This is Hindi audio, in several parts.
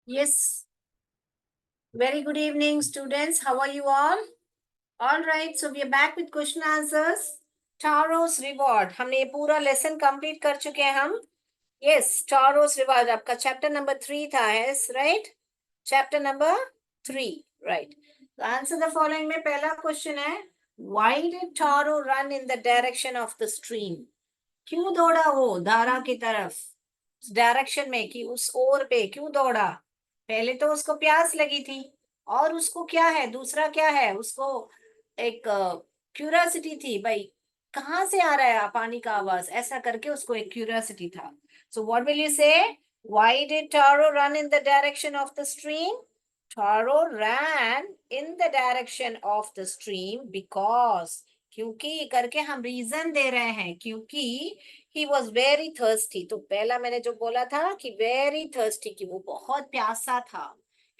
Yes, very good evening, students. How are you all? All right, so we are back with question answers. Taro's reward. हमने ये पूरा लेसन कंप्लीट कर चुके हैं हम. Yes, Taro's reward. आपका चैप्टर नंबर 3 था, yes, right? Chapter number 3, right? तो आंसर द फॉलोइंग में पहला क्वेश्चन है, Why did Taro run in the direction of the stream? क्यों दौड़ा वो धारा की तरफ, डायरेक्शन में, कि उस ओर पे क्यों दौड़ा? पहले तो उसको प्यास लगी थी, और उसको क्या है, दूसरा क्या है, उसको एक क्यूरियोसिटी थी, भाई कहाँ से आ रहा है पानी का आवाज, ऐसा करके उसको एक क्यूरियोसिटी था. So what will you say? Why did Taro run in the direction of the stream? Taro ran in the direction of the stream because, क्योंकि करके हम रीजन दे रहे हैं, क्योंकि ही वॉज वेरी थर्स्टी. तो पहला मैंने जो बोला था कि वेरी थर्स्टी, कि वो बहुत प्यासा था.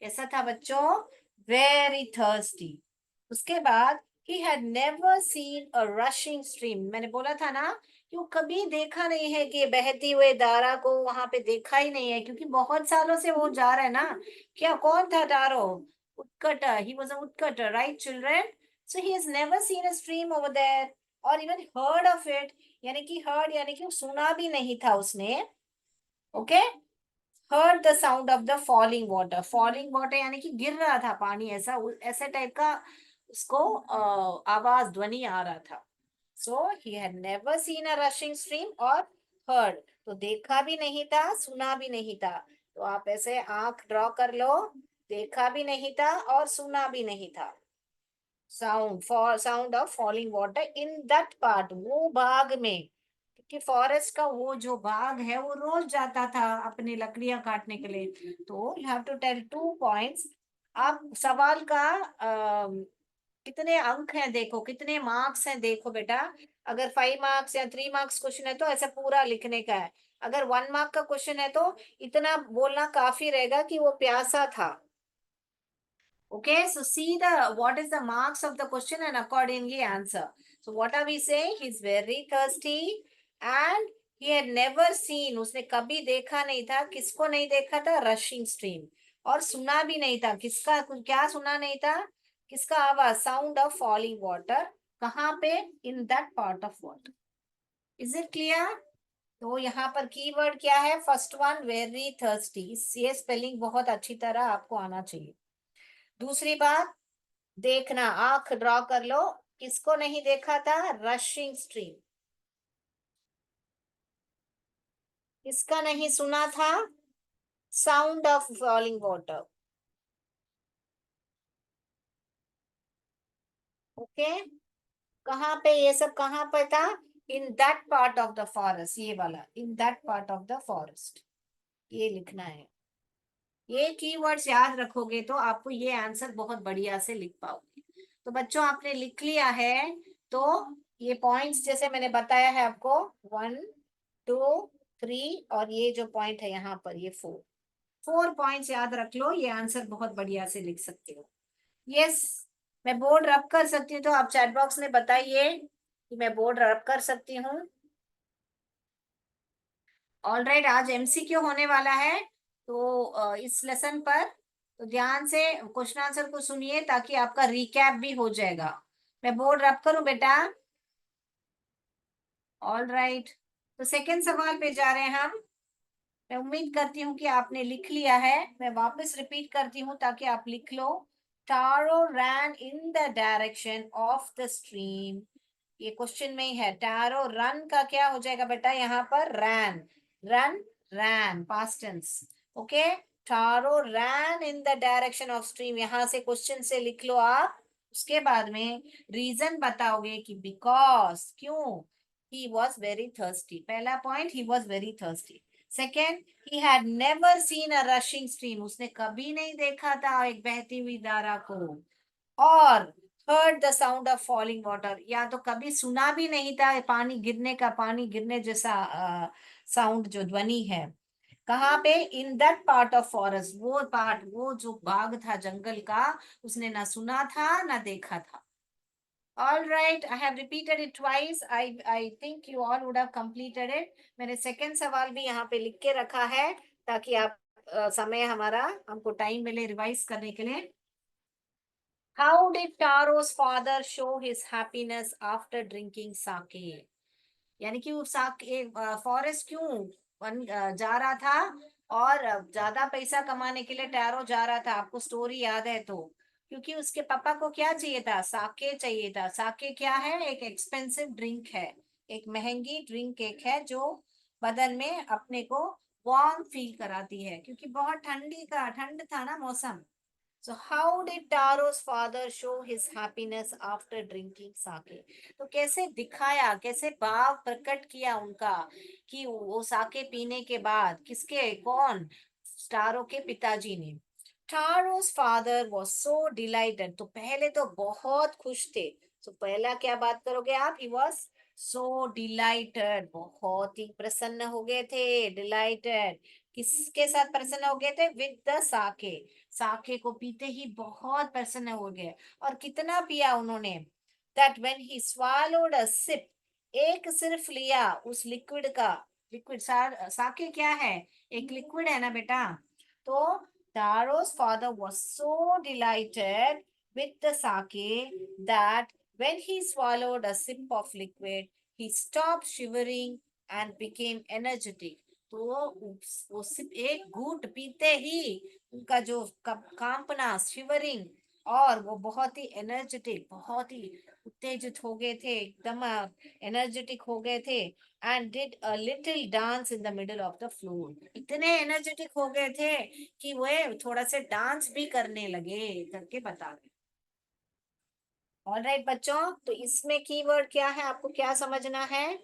कैसा था बच्चों? Very thirsty. उसके बाद he had never seen a rushing stream. मैंने बोला था ना कि वो कभी देखा नहीं है कि बहती हुए धारा को, वहां पे देखा ही नहीं है, क्योंकि बहुत सालों से वो जा रहा है ना. क्या, कौन था tarot? woodcutter. He was a woodcutter, right children? So he has never seen a stream over there or even heard of it. यानी कि heard यानी कि सुना भी नहीं था उसने. Okay, heard the sound of the falling water. Falling water यानी कि गिर रहा था पानी, ऐसा ऐसे टाइप का उसको आवाज, ध्वनि आ रहा था. So he had never seen a rushing stream or heard. तो देखा भी नहीं था, सुना भी नहीं था. तो आप ऐसे आंख ड्रॉ कर लो, देखा भी नहीं था और सुना भी नहीं था. Sound of falling water in that part, वो भाग में, क्योंकि फॉरेस्ट का वो जो भाग है वो रोज जाता था अपनी लकड़ियां काटने के लिए. तो you have to tell 2 points. आप सवाल का कितने अंक हैं देखो, कितने मार्क्स हैं देखो बेटा. अगर 5 मार्क्स या 3 मार्क्स क्वेश्चन है तो ऐसा पूरा लिखने का है. अगर 1 मार्क का क्वेश्चन है तो इतना बोलना काफी रहेगा कि वो प्यासा था. Okay, so see the what is the marks of the question and accordingly answer. So what are we saying? He's very thirsty and he had never seen, उसने कभी देखा नहीं था. किसको नहीं देखा था? Rushing stream. और सुना भी नहीं था. किसका, क्या सुना नहीं था? किसका आवाज? Sound of falling water. कहाँ पे? In that part of water. Is it clear? तो यहाँ पर कीवर्ड क्या है? First one, very thirsty. ये स्पेलिंग बहुत अच्छी तरह आपको आना चाहिए. दूसरी बात, देखना, आंख ड्रॉ कर लो. किसको नहीं देखा था? Rushing stream. किसका नहीं सुना था? Sound of falling water. Okay, कहाँ पे ये सब, कहाँ पे था? In that part of the forest. ये वाला, in that part of the forest, ये लिखना है. ये कीवर्ड्स याद रखोगे तो आपको ये आंसर बहुत बढ़िया से लिख पाओगे. तो बच्चों आपने लिख लिया है. तो ये पॉइंट्स जैसे मैंने बताया है आपको, 1, 2, 3, और ये जो पॉइंट है यहाँ पर, ये 4 पॉइंट्स याद रख लो. ये आंसर बहुत बढ़िया से लिख सकते हो. यस, मैं बोर्ड रब कर सकती हूँ, तो आप चैट बॉक्स में बताइए कि मैं बोर्ड रब कर सकती हूँ. ऑलराइट, आज एमसीक्यू होने वाला है. तो इस लेसन पर तो ध्यान से क्वेश्चन आंसर को सुनिए, ताकि आपका रिकैप भी हो जाएगा. मैं बोर्ड रब करूं बेटा? ऑलराइट, तो सेकंड सवाल पे जा रहे हैं हम. मैं उम्मीद करती हूँ कि आपने लिख लिया है. मैं वापस रिपीट करती हूँ ताकि आप लिख लो. Taro ran in the direction of the stream. ये क्वेश्चन में ही है. टारो रन का क्या हो जाएगा बेटा यहाँ पर? Ran. Run, ran, past tense. Okay, Taro ran in the direction of stream, यहां से क्वेश्चन से लिख लो आप. उसके बाद में रीजन बताओगे कि बिकॉज, क्यों. He was very thirsty. पहला point, he was very thirsty. Second, he had never seen a rushing stream. उसने कभी नहीं देखा था एक बहती हुई धारा को. और heard the sound of falling water, या तो कभी सुना भी नहीं था पानी गिरने का, पानी गिरने जैसा साउंड, जो ध्वनि है. कहाँ पे? In that part of forest, वो पार्ट, वो जो भाग था जंगल का, उसने ना सुना था ना देखा था. All right, I have repeated it twice. I think you all would have completed it. मैंने सेकंड सवाल भी यहाँ पे लिख के रखा है ताकि आप समय हमारा, हमको टाइम मिले रिवाइज करने के लिए। How did Taro's father show his happiness after drinking sake? यानी कि वो साके फॉरेस्ट क्यों जा रहा था, और ज्यादा पैसा कमाने के लिए टैरो जा रहा था, आपको स्टोरी याद है तो। क्योंकि उसके पापा को क्या चाहिए था, साके चाहिए था। साके क्या है, एक एक्सपेंसिव ड्रिंक है, एक महंगी ड्रिंक एक है जो बदन में अपने को वार्म फील कराती है, क्योंकि बहुत ठंड था ना मौसम। So how did Taro's father show his happiness after drinking sake? तो कैसे दिखाया, कैसे भाव प्रकट किया उनका, कि वो साके पीने के बाद, किसके, कौन, टारो के पिताजी ने। Taro's father was so delighted, तो पहले तो बहुत खुश थे। तो पहला क्या बात करोगे आप, he was so delighted, बहुत ही प्रसन्न हो गए थे, delighted। किसके साथ प्रसन्न हो गए थे, with the sake। साके को पीते ही बहुत प्रसन्न हो गए। और कितना पिया उन्होंने, that when he swallowed a sip, एक सिर्फ लिया उस लिक्विड का। लिक्विड, साके क्या है, एक लिक्विड है ना बेटा। तो Taro's father was so delighted with the sake that when he swallowed a sip of liquid, he stopped shivering and became energetic। तो वो सिर्फ एक घूंट पीते ही उनका जो कांपना, शिवरिंग, और वो बहुत ही एनर्जेटिक, बहुत ही उत्तेजित हो गए थे, एकदम एनर्जेटिक हो गए थे। And did a little dance in the middle of the floor, इतने एनर्जेटिक हो गए थे कि वे थोड़ा से डांस भी करने लगे, करके बता रहे। ऑलराइट बच्चों, तो इसमें कीवर्ड क्या है, आपको क्या समझना है।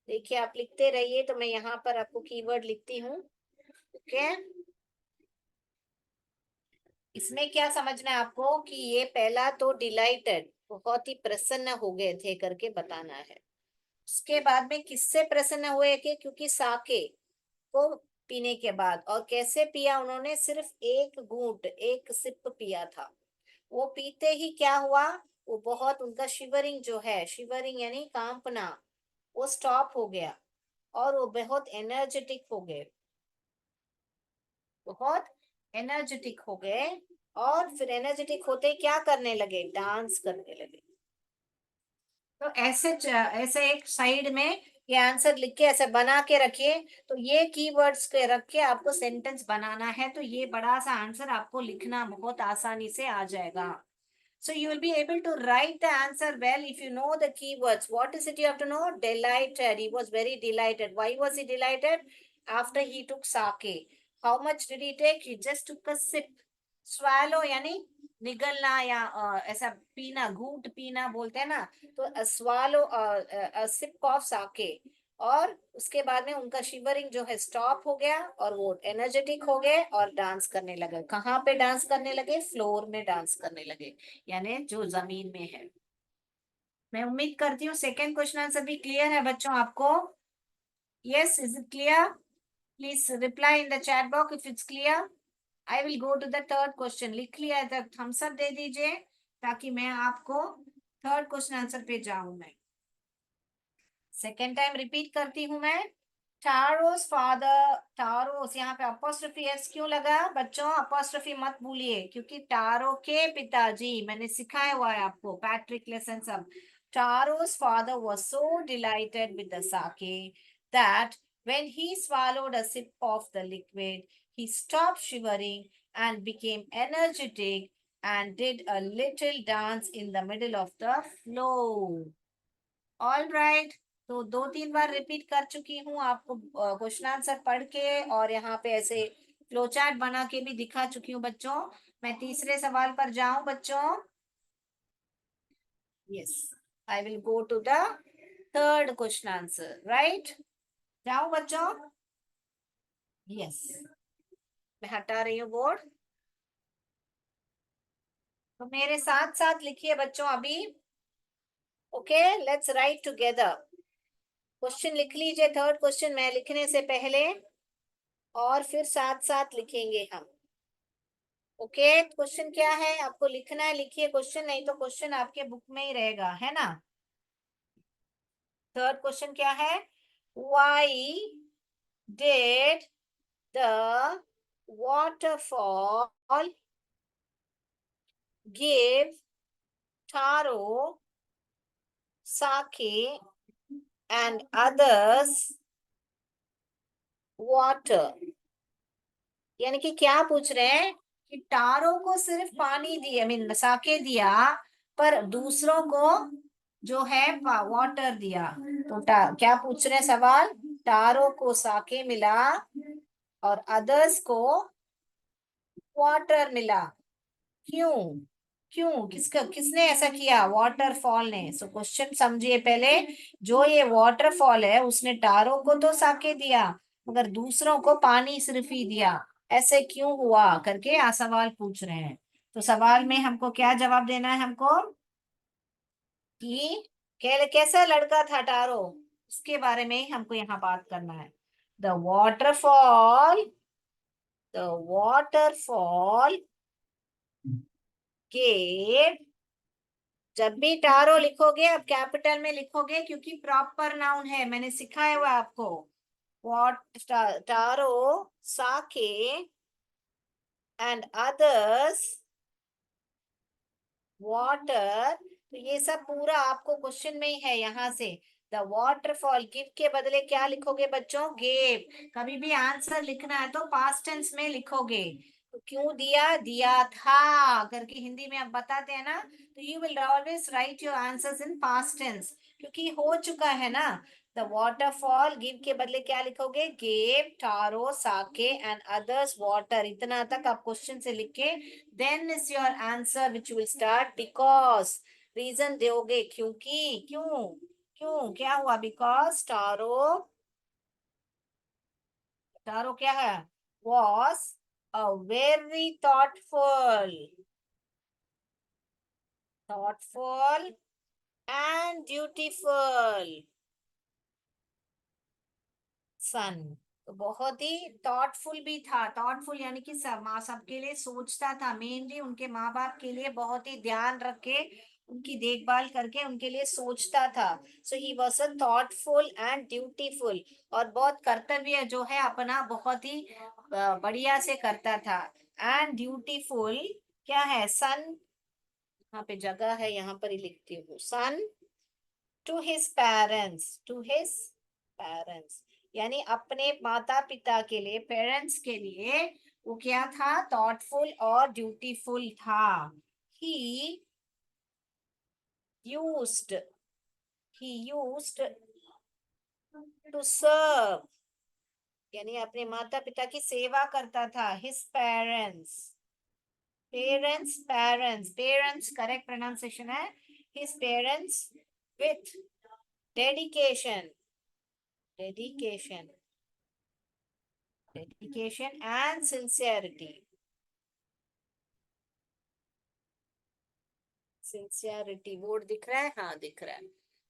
देखिए आप लिखते रहिए, तो मैं यहाँ पर आपको कीवर्ड लिखती हूँ। ओके, इसमें क्या समझना है आपको, कि ये पहला तो डिलाइटेड, बहुत ही प्रसन्न हो गए थे करके बताना है। उसके बाद में किससे प्रसन्न हुए, कि क्योंकि साके को पीने के बाद, और कैसे पिया उन्होंने, सिर्फ एक घूंट, एक सिप पिया था। वो पीते ही क्या हुआ, वो बहुत, उनका शिवरिंग जो है, शिवरिंग यानी कांपना, वो स्टॉप हो गया, और वो बहुत एनर्जेटिक हो गए, बहुत एनर्जेटिक हो गए। और फिर एनर्जेटिक होते ही क्या करने लगे, डांस करने लगे। तो ऐसे एक साइड में ये आंसर लिख के ऐसे बना के रखिए। तो ये कीवर्ड्स के रख के आपको सेंटेंस बनाना है, तो ये बड़ा सा आंसर आपको लिखना बहुत आसानी से आ जाएगा। So you will be able to write the answer well if you know the keywords. What is it you have to know? Delighted. He was very delighted. Why was he delighted? After he took sake. How much did he take? He just took a sip. Swallow यानी निगलना, या ऐसा पीना, घूंट पीना बोलते हैं ना। तो swallow a sip of sake। और उसके बाद में उनका शिवरिंग जो है स्टॉप हो गया, और वो एनर्जेटिक हो गए और डांस करने लगे। कहाँ पे डांस करने लगे, फ्लोर में डांस करने लगे, यानी जो जमीन में है। मैं उम्मीद करती हूँ सेकेंड क्वेश्चन आंसर भी क्लियर है बच्चों आपको। Yes, is it clear? Please reply in the chat box if it's clear. I will go to the third question. लिख लिया है तो थम्स अप दे दीजिए, ताकि मैं आपको थर्ड क्वेश्चन आंसर पे जाऊं। मैं सेकेंड टाइम रिपीट करती हूँ मैं। टारोस फादर, टारोस, यहाँ पे अपोस्ट्रोफी एस क्यों लगा बच्चों, अपोस्ट्रोफी मत भूलिए, क्योंकि टारो के पिताजी, मैंने सिखाया हुआ है आपको, पैट्रिक लेसन सब। टारोस father was so delighted with the sake that when he swallowed a sip of the liquid, he stopped shivering and became energetic and did a little dance in the middle of the floor. All right, तो दो तीन बार रिपीट कर चुकी हूँ आपको, क्वेश्चन आंसर पढ़ के, और यहाँ पे ऐसे फ्लो चार्ट बना के भी दिखा चुकी हूँ बच्चों। मैं तीसरे सवाल पर जाऊं बच्चों। Yes, I will go to the third question answer, right. जाऊं बच्चों? यस, मैं हटा रही हूँ बोर्ड। तो मेरे साथ साथ लिखिए बच्चों अभी। Okay, let's write together. Question लिख लीजिए, थर्ड क्वेश्चन मैं लिखने से पहले, और फिर साथ साथ लिखेंगे हम। ओके, क्वेश्चन क्या है आपको लिखना है, लिखिए क्वेश्चन, नहीं तो क्वेश्चन आपके बुक में ही रहेगा, है ना। थर्ड क्वेश्चन क्या है, why did the waterfall give Taro, Sake and others water। यानी कि क्या पूछ रहे हैं कि टारो को सिर्फ पानी दिया, मीन साके दिया, पर दूसरों को जो है वाटर दिया। तो क्या पूछ रहे हैं सवाल? टारो को साके मिला और अदर्स को वाटर मिला। क्यों? क्यों? किसने ऐसा किया? वाटरफॉल ने। सो क्वेश्चन समझिए पहले। जो ये वाटरफॉल है उसने टारो को तो साके दिया मगर दूसरों को पानी सिर्फ ही दिया। ऐसे क्यों हुआ करके सवाल पूछ रहे हैं। तो सवाल में हमको क्या जवाब देना है? हमको कि कैसा लड़का था टारो, उसके बारे में ही हमको यहाँ बात करना है। द वाटरफॉल, द वाटरफॉल के, जब भी टारो लिखोगे अब कैपिटल में लिखोगे क्योंकि प्रॉपर नाउन है, मैंने सिखाया हुआ आपको। What Taro sake and others water. तो ये सब पूरा आपको क्वेश्चन में ही है यहाँ से। द वाटरफॉल गिव के बदले क्या लिखोगे बच्चों? गेव। कभी भी आंसर लिखना है तो पास्ट टेंस में लिखोगे। तो क्यों दिया? दिया था करके हिंदी में आप बताते हैं ना, तो you will always write your answers in past tense क्योंकि हो चुका है ना। द वाटरफॉल गिव के बदले क्या लिखोगे? Gave Taro sake and others water. इतना तक आप क्वेश्चन से लिख के then is your answer which will start because। Reason दोगे क्योंकि, क्यों, क्यों क्या हुआ? बिकॉज टारो, टारो क्या है? was a very thoughtful and dutiful सन। तो बहुत ही थॉटफुल भी था। थॉटफुल यानी कि सब माँ सबके लिए सोचता था, मेनली उनके माँ बाप के लिए बहुत ही ध्यान रख के उनकी देखभाल करके उनके लिए सोचता था। So he was a thoughtful and dutiful. और बहुत कर्तव्य जो है अपना बहुत ही बढ़िया से करता था। एंड ड्यूटीफुल क्या है? सन, यहाँ पे जगह है यहाँ पर ही लिखती हूँ। Son to his parents, to his parents यानी अपने माता पिता के लिए, पेरेंट्स के लिए वो क्या था? थॉटफुल और ड्यूटीफुल था। He used, he used to serve यानी अपने माता पिता की सेवा करता था। His parents, parents, parents, parents correct pronunciation है। His parents with dedication, dedication, dedication and sincerity, sincerity word दिख रहा है? हाँ दिख रहा है।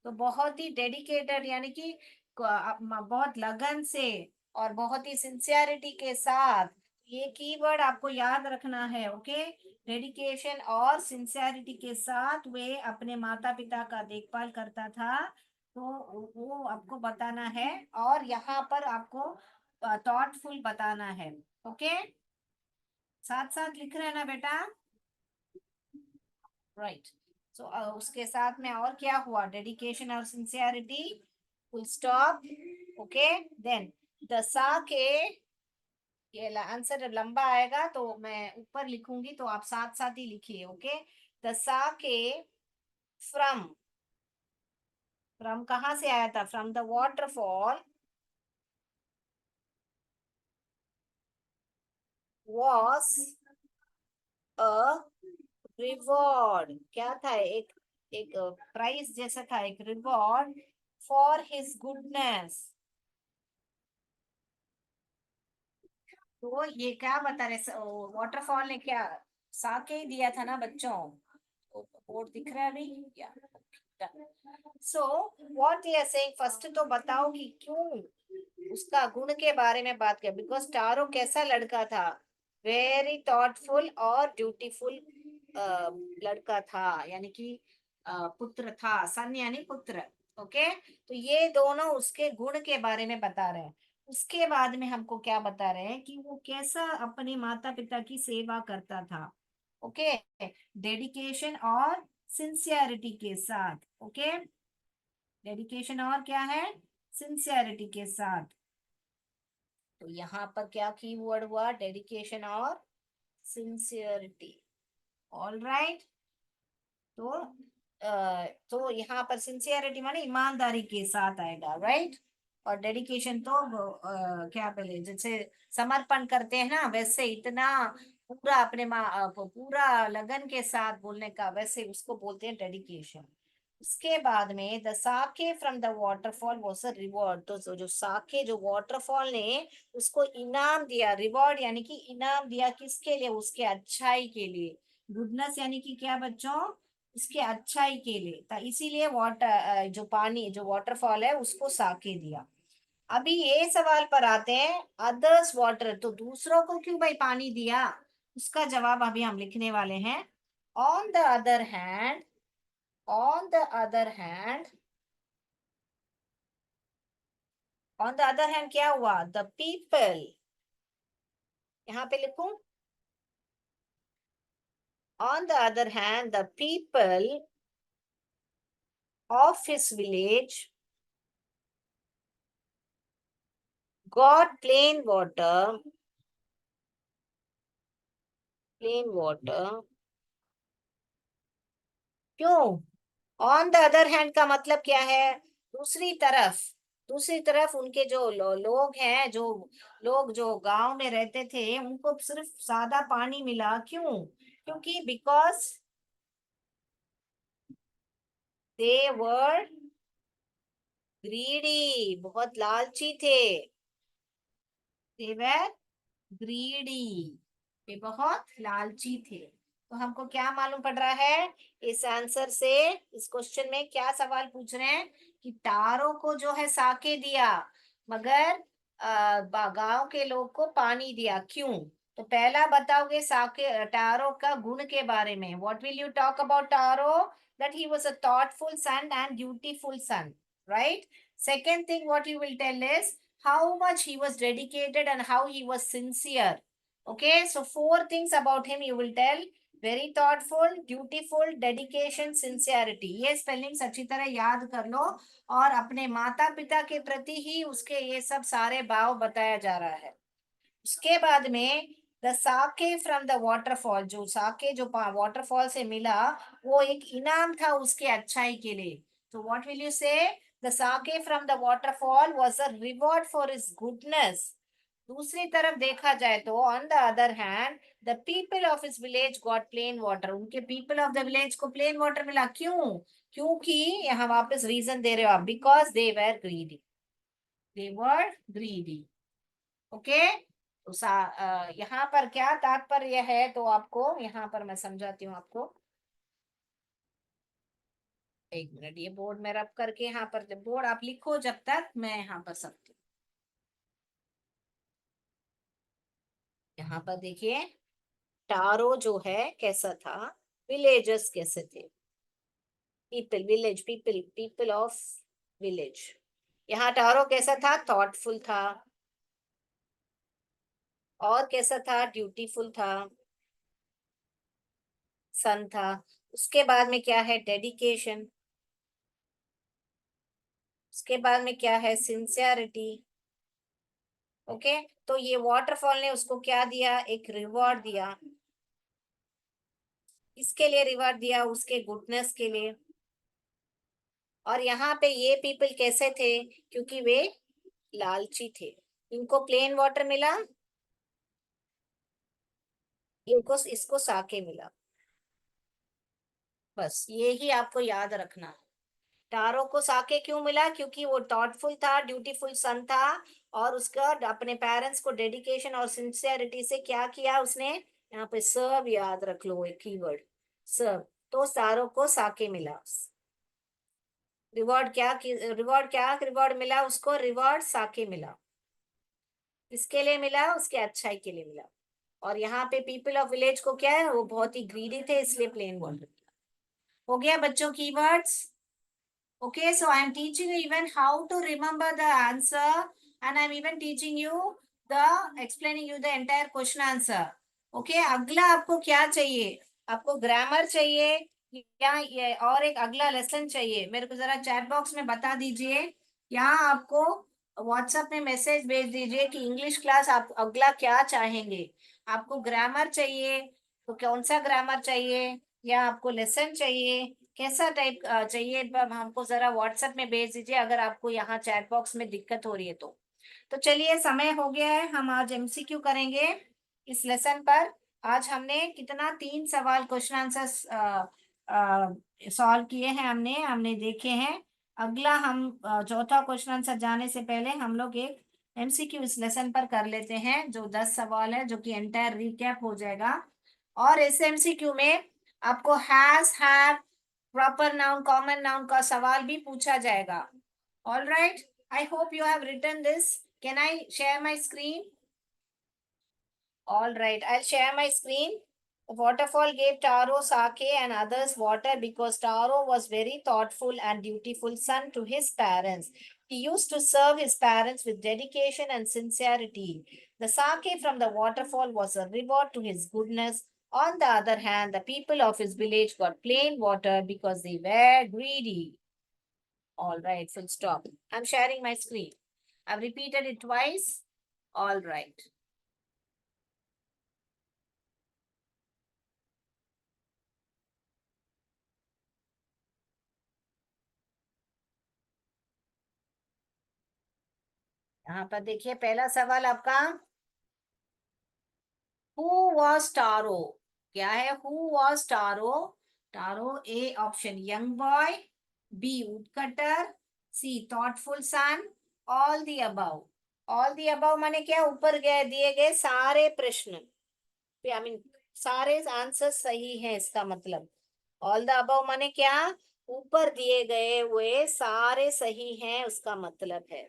तो बहुत ही डेडिकेटेड यानी कि बहुत लगन से और बहुत ही सिंसियरिटी के साथ, ये कीवर्ड आपको याद रखना है। ओके, डेडिकेशन और सिंसियरिटी के साथ वे अपने माता पिता का देखभाल करता था। तो वो आपको बताना है और यहाँ पर आपको थॉटफुल बताना है। ओके, साथ साथ लिख रहे हैं ना बेटा? राइट। सो उसके साथ में और क्या हुआ? डेडिकेशन और sincerity, full stop. Okay, then the sake, ये आंसर लंबा आएगा तो मैं ऊपर लिखूंगी तो आप साथ साथ ही लिखिए। Okay, the sake from, from कहाँ से आया था? From the waterfall was a reward. क्या था? एक प्राइज जैसा था, एक रिवॉर्ड फॉर हिज गुडनेस। तो ये क्या बता रहे? वाटरफॉल ने क्या साके ही दिया था ना बच्चों? तो बोर्ड दिख रहा है अभी या? So what you are saying, first तो बताओ कि क्यों उसका गुण के बारे में बात किया। बिकॉज टारो कैसा लड़का था? वेरी थॉटफुल और ड्यूटीफुल लड़का था, यानी कि पुत्र था। सन यानी पुत्र। ओके, तो ये दोनों उसके गुण के बारे में बता रहे हैं। उसके बाद में हमको क्या बता रहे हैं कि वो कैसा अपने माता पिता की सेवा करता था। ओके, डेडिकेशन और सिंसियरिटी के साथ। ओके, डेडिकेशन और क्या है, सिंसियरिटी के साथ। तो यहाँ पर क्या की वर्ड हुआ, डेडिकेशन और सिंसियरिटी। All right. तो तो यहाँ पर सिंसियरिटी माने ईमानदारी के साथ आएगा, राइट। और डेडिकेशन तो क्या बोले, जैसे समर्पण करते हैं ना, वैसे इतना पूरा अपने पूरा लगन के साथ बोलने का, वैसे उसको बोलते हैं डेडिकेशन। उसके बाद में the sake from the waterfall was a reward. तो जो साके जो वाटरफॉल ने उसको इनाम दिया, रिवॉर्ड यानी कि इनाम दिया, किसके लिए, उसके अच्छाई के लिए। गुडनेस यानी कि क्या बच्चों, उसके अच्छाई के लिए था, इसीलिए वाटर जो पानी जो वाटरफॉल है उसको साके दिया। अभी ये सवाल पर आते हैं, अदर्स वाटर, तो दूसरों को क्यों भाई पानी दिया, उसका जवाब अभी हम लिखने वाले हैं। On the other hand, on the other hand, on the other hand क्या हुआ, द पीपल, यहाँ पे लिखूं, on the other hand the people of his village got plain water, plain water. क्यों, ऑन द अदर हैंड का मतलब क्या है, दूसरी तरफ, दूसरी तरफ उनके जो लोग हैं, जो लोग जो गांव में रहते थे, उनको सिर्फ सादा पानी मिला। क्यों, क्योंकि बिकॉज दे वर ग्रीडी, बहुत लालची थे। दे वर ग्रीडी, वे बहुत लालची थे। तो हमको क्या मालूम पड़ रहा है इस आंसर से, इस क्वेश्चन में क्या सवाल पूछ रहे हैं कि तारों को जो है साके दिया, मगर गांव के लोग को पानी दिया, क्यों। तो पहला बताओगे साके टारो का गुण के बारे में, what will you talk about Taro, that he was a thoughtful son and dutiful son, right. Second thing what you will tell is how much he was dedicated and how he was sincere. Okay, so four things about him you will tell: very thoughtful, dutiful, dedication, sincerity. ये स्पेलिंग्स अच्छी तरह याद कर लो, और अपने माता पिता के प्रति ही उसके ये सब सारे भाव बताया जा रहा है। उसके बाद में the sake from the waterfall, जो साके जो वाटरफॉल से मिला, वो एक इनाम था उसके अच्छाई के लिए। तो what will you say, the sake from the waterfall was a reward for his goodness. दूसरी तरफ देखा जाए तो on the other hand the people of his village got plain water, उनके पीपल ऑफ द विलेज को प्लेन वाटर मिला। क्यों, क्योंकि यहाँ वापस रीजन दे रहे हो आप, because they were greedy, they were greedy. Okay, तो यहाँ पर क्या तात्पर्य है, तो आपको यहाँ पर मैं समझाती हूँ आपको। एक मिनट, ये बोर्ड में रब करके यहाँ पर बोर्ड आप लिखो जब तक मैं यहाँ पर सकती हूँ। यहाँ पर देखिए, टारो जो है कैसा था, विलेजर्स कैसे थे, people village, people people of village. यहाँ टारो कैसा था, थॉटफुल था, और कैसा था, ड्यूटीफुल था, सन था। उसके बाद में क्या है, डेडिकेशन। उसके बाद में क्या है, सिंसियरिटी। ओके, तो ये वाटरफॉल ने उसको क्या दिया, एक रिवॉर्ड दिया। इसके लिए रिवॉर्ड दिया, उसके गुडनेस के लिए। और यहाँ पे ये पीपल कैसे थे, क्योंकि वे लालची थे। इनको प्लेन वाटर मिला, इनको इसको साके मिला। बस ये ही आपको याद रखना है। टारो को साके क्यों मिला, क्योंकि वो थॉटफुल था, ड्यूटीफुल सन था, और उसका अपने पेरेंट्स को डेडिकेशन और सिंसियरिटी से क्या किया उसने, यहाँ पे सर्व याद रख लो, एक कीवर्ड सर्व। तो तारो को साके मिला। रिवॉर्ड क्या, रिवॉर्ड क्या, रिवॉर्ड मिला उसको, रिवॉर्ड साके मिला। किसके लिए मिला, उसके अच्छाई के लिए मिला। और यहाँ पे पीपल ऑफ विलेज को क्या है, वो बहुत ही ग्रीडी थे, इसलिए प्लेन वाटर। हो गया बच्चों keywords. Okay, so I am teaching you even how to remember the answer and I'm even teaching you explaining you the entire question answer. Okay, अगला आपको क्या चाहिए? आपको ग्रामर चाहिए या ये और एक अगला लेसन चाहिए? मेरे को जरा चैट बॉक्स में बता दीजिए। यहाँ आपको व्हाट्सएप में मैसेज भेज दीजिए कि इंग्लिश क्लास आप अगला क्या चाहेंगे। आपको ग्रामर चाहिए तो कौन सा ग्रामर चाहिए, या आपको लेसन चाहिए, कैसा टाइप चाहिए, हमको जरा व्हाट्सएप में भेज दीजिए अगर आपको यहाँ चैट बॉक्स में दिक्कत हो रही है तो चलिए, समय हो गया है, हम आज एमसीक्यू करेंगे इस लेसन पर। आज हमने कितना 3 सवाल क्वेश्चन आंसर सॉल्व किए हैं, हमने हमने देखे हैं। अगला हम चौथा क्वेश्चन आंसर जाने से पहले हम लोग एक एमसीक्यू इस लेसन पर कर लेते हैं, जो 10 सवाल है, जो कि एंटायर रिकैप हो जाएगा। और इस एमसीक्यू में आपको has, have, proper noun, common noun का सवाल भी पूछा जाएगा। All right, I hope you have written this. Can I share my screen? All right, I'll share my screen. The waterfall gave Taro sake and others water because Taro was very thoughtful and dutiful son to his parents. He used to serve his parents with dedication and sincerity. The sake from the waterfall was a reward to his goodness. On the other hand, the people of his village got plain water because they were greedy. All right, full stop. I'm sharing my screen. I've repeated it twice. All right. यहाँ पर देखिए, पहला सवाल आपका, हु वॉज टारो? क्या है who was Taro? Taro, A option young boy, B woodcutter, C thoughtful son, all the above. All the above माने क्या? ऊपर गए दिए गए सारे प्रश्न, आई मीन सारे आंसर सही है, इसका मतलब। ऑल द अबव माने क्या? ऊपर दिए गए हुए सारे सही हैं, उसका मतलब है।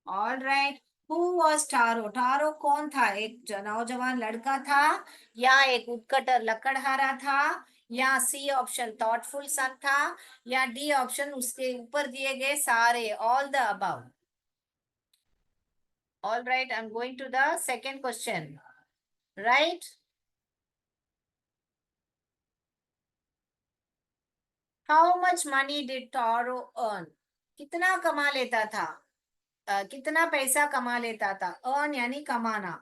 All right, who was Taro? Taro कौन था? एक नौजवान लड़का था, या एक उटकटर लकड़हारा था, या सी ऑप्शन थॉटफुल सन था, या डी ऑप्शन उसके ऊपर दिए गए सारे, all the above. All right, I am going to the second question. Right, how much money did Taro earn? कितना कमा लेता था? कितना पैसा कमा लेता था? अर्न यानी कमाना।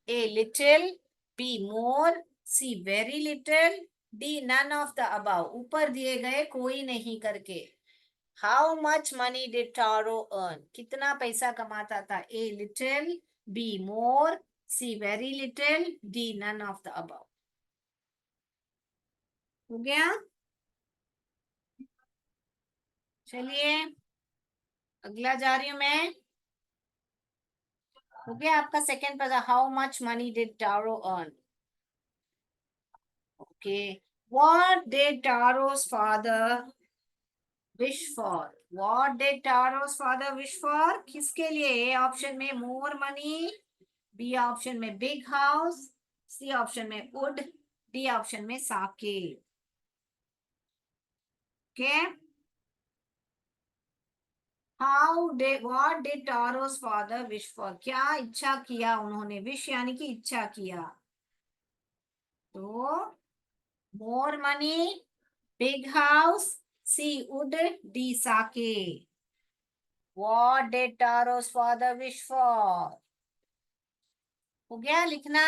A little, B more, C very little, D none of the above. ऊपर दिए गए कोई नहीं करके। How much money did Taro earn? कितना पैसा कमाता था? A little, B more, C very little, D none of the above. हो गया? चलिए, अगला जा रही हूं मैं। हो गया आपका सेकेंड पता, how much money did Taro earn? Okay, what did Taro's father wish for? What did Taro's father wish for? किसके लिए? ए ऑप्शन में मोर मनी, बी ऑप्शन में बिग हाउस, सी ऑप्शन में वुड, डी ऑप्शन में sake. Okay, how did what did Taro's father wish for? क्या इच्छा किया उन्होंने? विश यानी कि इच्छा किया। तो more money, big house, C wood, D sake. What did Taro's father wish for? हो गया लिखना?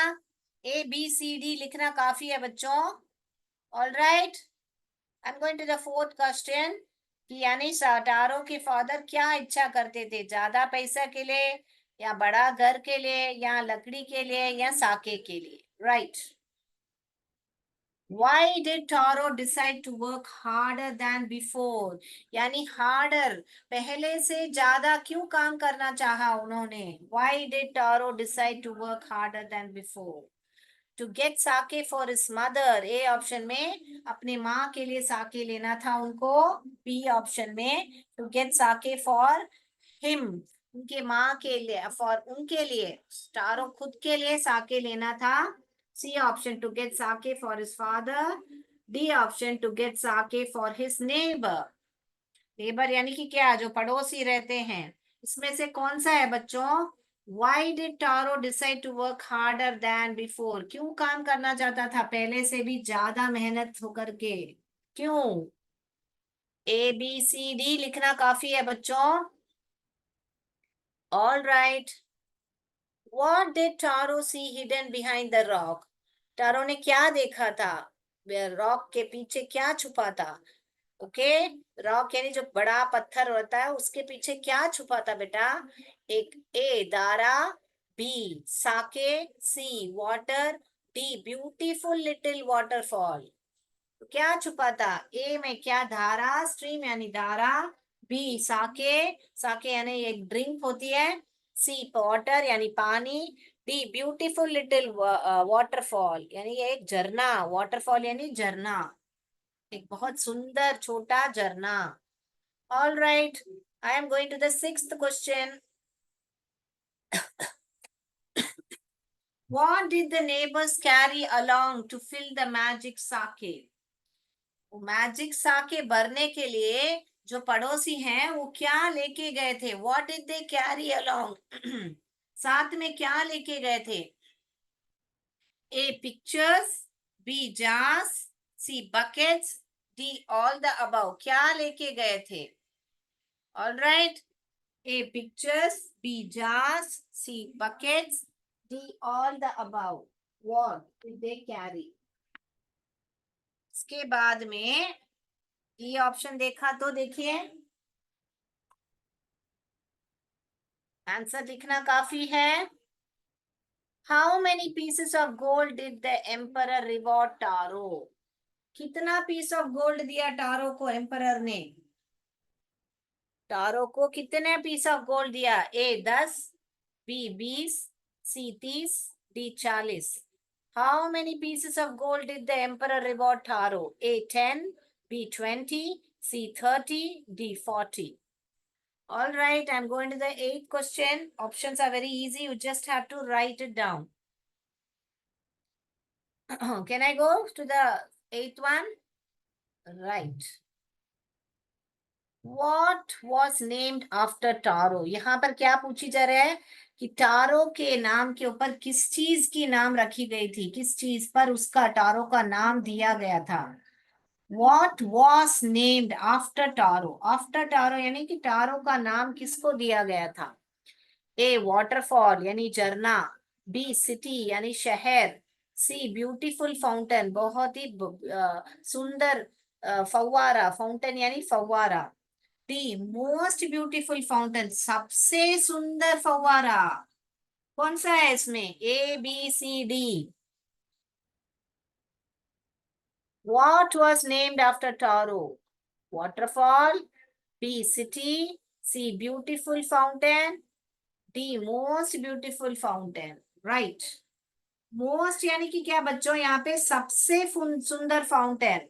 ए बी सी डी लिखना काफी है बच्चों। All right, I am going to the fourth question, कि यानी टारो के फादर क्या इच्छा करते थे? ज्यादा पैसा के लिए, या बड़ा घर के लिए, या लकड़ी के लिए, या साके के लिए? Right, Why did Taro decide to work harder than before? यानी harder, पहले से ज्यादा क्यों काम करना चाहा उन्होंने? Why did Taro decide to work harder than before? To get sake for his mother, A option में अपने माँ के लिए साके लेना था उनको। बी ऑप्शन में to get sake for him, उनके माँ के लिए, फॉर उनके लिए, टारो खुद के लिए साके लेना था। C option to get sake for his father, D option to get sake for his neighbour. Neighbour यानी कि क्या? जो पड़ोसी रहते हैं, इसमें से कौन सा है बच्चों? Why did Taro decide to work harder than before? क्यों काम करना चाहता था पहले से भी ज्यादा मेहनत होकर के? क्यों? ABCD लिखना काफी है बच्चों। All right. What did Taro see hidden behind the rock? Taro ने क्या देखा था? रॉक के पीछे क्या छुपा था? ओके, रॉक यानी जो बड़ा पत्थर होता है उसके पीछे क्या छुपा था बेटा? एक ए दारा, B sake, C water, D beautiful little waterfall. तो क्या छुपा था? ए में क्या? धारा, स्ट्रीम यानी धारा, बी साके, साके यानी एक ड्रिंक होती है, सी वाटर यानी पानी, डी ब्यूटीफुल लिटिल वाटरफॉल यानी ये एक झरना, वाटरफॉल यानी झरना, एक बहुत सुंदर छोटा झरना। All right, I am going to the sixth question. What did the neighbors carry along to fill the magic sake? Magic sake भरने के लिए जो पड़ोसी हैं वो क्या लेके गए थे? What did they carry along? साथ में क्या लेके गए थे? A pictures, B jars, C buckets, D all the above. क्या लेके गए थे? All right, A pictures, B jars, C buckets, D all the above. What did they carry? इसके बाद में ये ऑप्शन देखा तो देखिए, आंसर लिखना काफी है। How many pieces of gold did the emperor reward Taro? कितना पीस ऑफ गोल्ड दिया टारो को एम्परर ने? टारो को कितने पीस ऑफ गोल्ड दिया? A 10, B 20, C 30, D 40। How many pieces of gold did the emperor reward Taro? A 10, B 20, C 30, D 40। All right, I'm going to the eighth question. Options are very easy. You just have to write it down. Can I go to the eighth one? Right. What was named after Taro? यहाँ पर क्या पूछी जा रहा है कि टारो के नाम के ऊपर किस चीज की नाम रखी गई थी, किस चीज पर उसका टारो का नाम दिया गया था? What was named after Taro? After Taro यानी कि टारो का नाम किसको दिया गया था? ए वाटरफॉल यानी झरना, बी सिटी यानी शहर, सी ब्यूटीफुल फाउंटेन बहुत ही सुंदर फव्वारा, फाउंटेन यानी फव्वारा, डी मोस्ट ब्यूटीफुल फाउंटेन सबसे सुंदर फव्वारा। कौन सा है इसमें? A B C D. What was named after Taro? Waterfall, B city, C beautiful fountain, D most beautiful fountain. Right. Most यानी कि क्या बच्चों? यहाँ पे सबसे सुंदर fountain.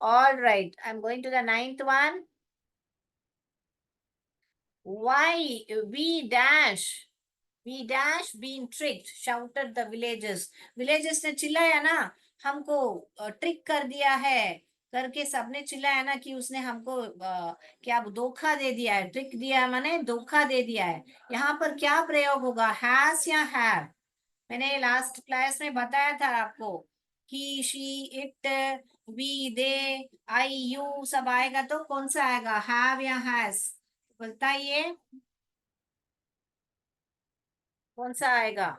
All right. I'm going to the ninth one. Why we dash being tricked, shouted the villagers. Villagers ने चिल्लाया ना, हमको ट्रिक कर दिया है करके सबने चिल्लाया ना कि उसने हमको क्या धोखा दे दिया है। ट्रिक दिया माने धोखा दे दिया है। यहाँ पर क्या प्रयोग होगा? हैज या हैव? मैंने लास्ट क्लास में बताया था आपको कि she it we they I you सब आएगा तो कौन सा आएगा? हैव या हैज? बताइए कौन सा आएगा?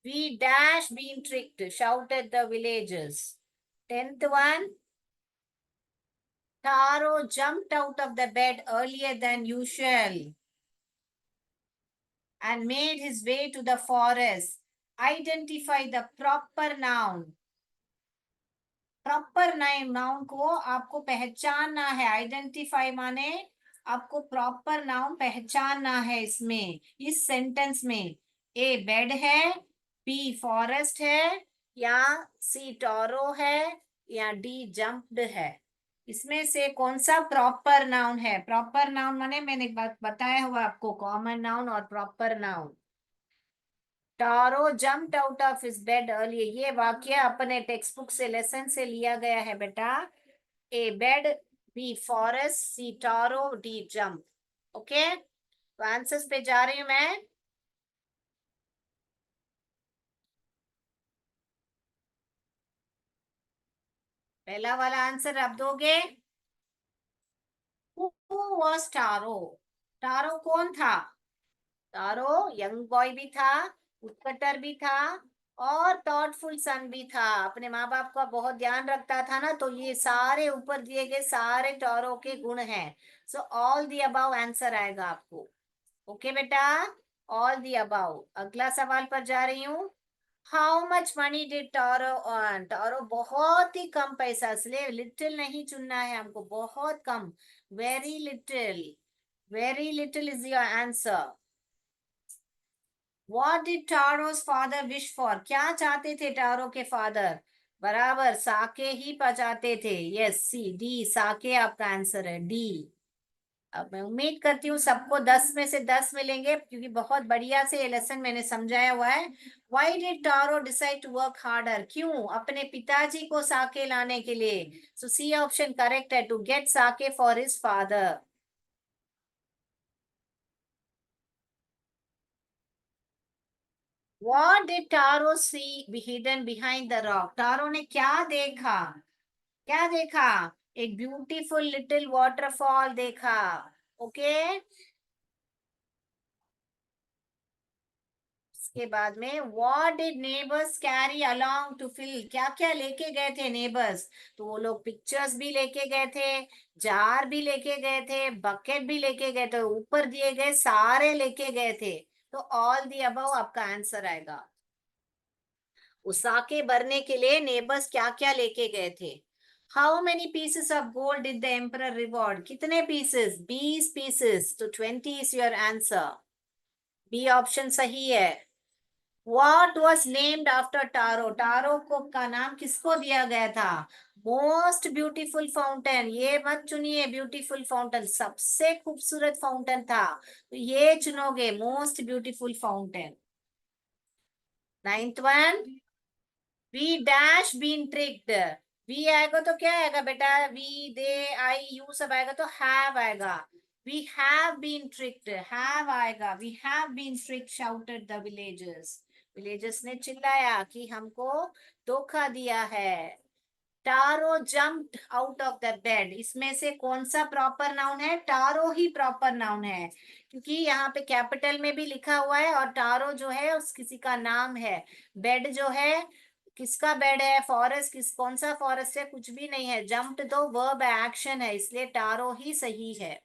We dash being tricked, shouted the villagers. Tenth one. Taro jumped out of the bed earlier than usual and made his way to the forest. Identify the proper noun. Proper noun को आपको पहचानना है। आइडेंटिफाई माने आपको प्रॉपर नाउन पहचानना है इसमें, इस सेंटेंस में। ए बेड है, बी फॉरेस्ट है, या सी टोरो है, या डी जंप्ड है। इसमें से कौन सा प्रॉपर नाउन है? प्रॉपर नाउन माने मैंने बताया हुआ आपको, कॉमन नाउन और proper noun. Taro jumped out of his bed early, ये वाक्य अपने टेक्स्ट बुक से लेसन से लिया गया है बेटा। ए बेड, बी फॉरेस्ट, सी टारो, डी जम्प। ओके, तो आंसर्स पे जा रही हूँ मैं। पहला वाला आंसर आप दोगे। Who was tarot? टारो कौन था? तारो यंग बॉय भी था, उत्कटर भी था, और थॉटफुल सन भी था। अपने माँ बाप का बहुत ध्यान रखता था ना, तो ये सारे ऊपर दिए गए सारे टॉरो के गुण हैं। So all the above answer आएगा आपको। ओके बेटा, ऑल दी अबाउ। अगला सवाल पर जा रही हूँ। How much money did Taro earn? Taro बहुत ही कम पैसा, इसलिए लिटिल नहीं चुनना है हमको, बहुत कम। Very little, very little is your answer. What did Taro's father wish for? क्या चाहते थे टारो के फादर? बराबर, साके ही बचाते थे। यस, सी डी, साके आपका आंसर है, डी। अब मैं उम्मीद करती हूँ सबको 10 में से 10 मिलेंगे, क्योंकि बहुत बढ़िया से ये लेसन मैंने समझाया हुआ है। Why did Taro decide to work harder? क्यों? अपने पिताजी को साके लाने के लिए। सो सी ऑप्शन करेक्ट है, to get sake for his father. What did Taro see hidden behind the rock? Taro ने क्या देखा? क्या देखा? एक ब्यूटीफुल लिटिल वाटरफॉल देखा। ओके। इसके बाद में what did neighbours carry along to fill? क्या क्या लेके गए थे नेबर्स? तो वो लोग पिक्चर्स भी लेके गए थे, जार भी लेके गए थे, बकेट भी लेके गए थे, ऊपर दिए गए सारे लेके गए थे। तो ऑल दी अबव आपका आंसर आएगा। उसाके भरने के लिए नेबर्स क्या क्या लेके गए थे? How many pieces of gold did the emperor reward? कितने पीसेस? 20 पीसेस, तो 20 is your answer. B option सही है। What was named after Taro? Taro को का नाम किसको दिया गया था? मोस्ट ब्यूटीफुल फाउंटेन, ये मत चुनिए, ब्यूटीफुल फाउंटेन सबसे खूबसूरत फाउंटेन था, तो ये चुनोगे, most beautiful fountain. Ninth one. We dash been tricked. We आएगा तो क्या आएगा बेटा? वी, दे, आई, यू सब आएगा तो हैव आएगा। We have been tricked, have आएगा। We have been tricked, shouted the villagers. Villagers ने चिल्लाया कि हमको धोखा दिया है। Taro jumped out of the bed, इसमें से कौन सा प्रॉपर नाउन है? टारो ही प्रॉपर नाउन है, क्योंकि यहाँ पे कैपिटल में भी लिखा हुआ है, और टारो जो है उस किसी का नाम है। बेड जो है, किसका बेड है? फॉरेस्ट, किस कौन सा फॉरेस्ट है? कुछ भी नहीं है। जम्प्ड तो वर्ब एक्शन है, इसलिए टारो ही सही है।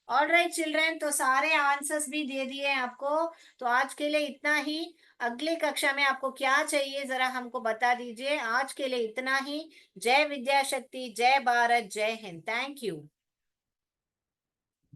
ऑल राइट चिल्ड्रन, तो सारे आंसर्स भी दे दिए आपको। तो आज के लिए इतना ही। अगली कक्षा में आपको क्या चाहिए जरा हमको बता दीजिए। आज के लिए इतना ही। जय विद्या शक्ति, जय भारत, जय हिंद। Thank you.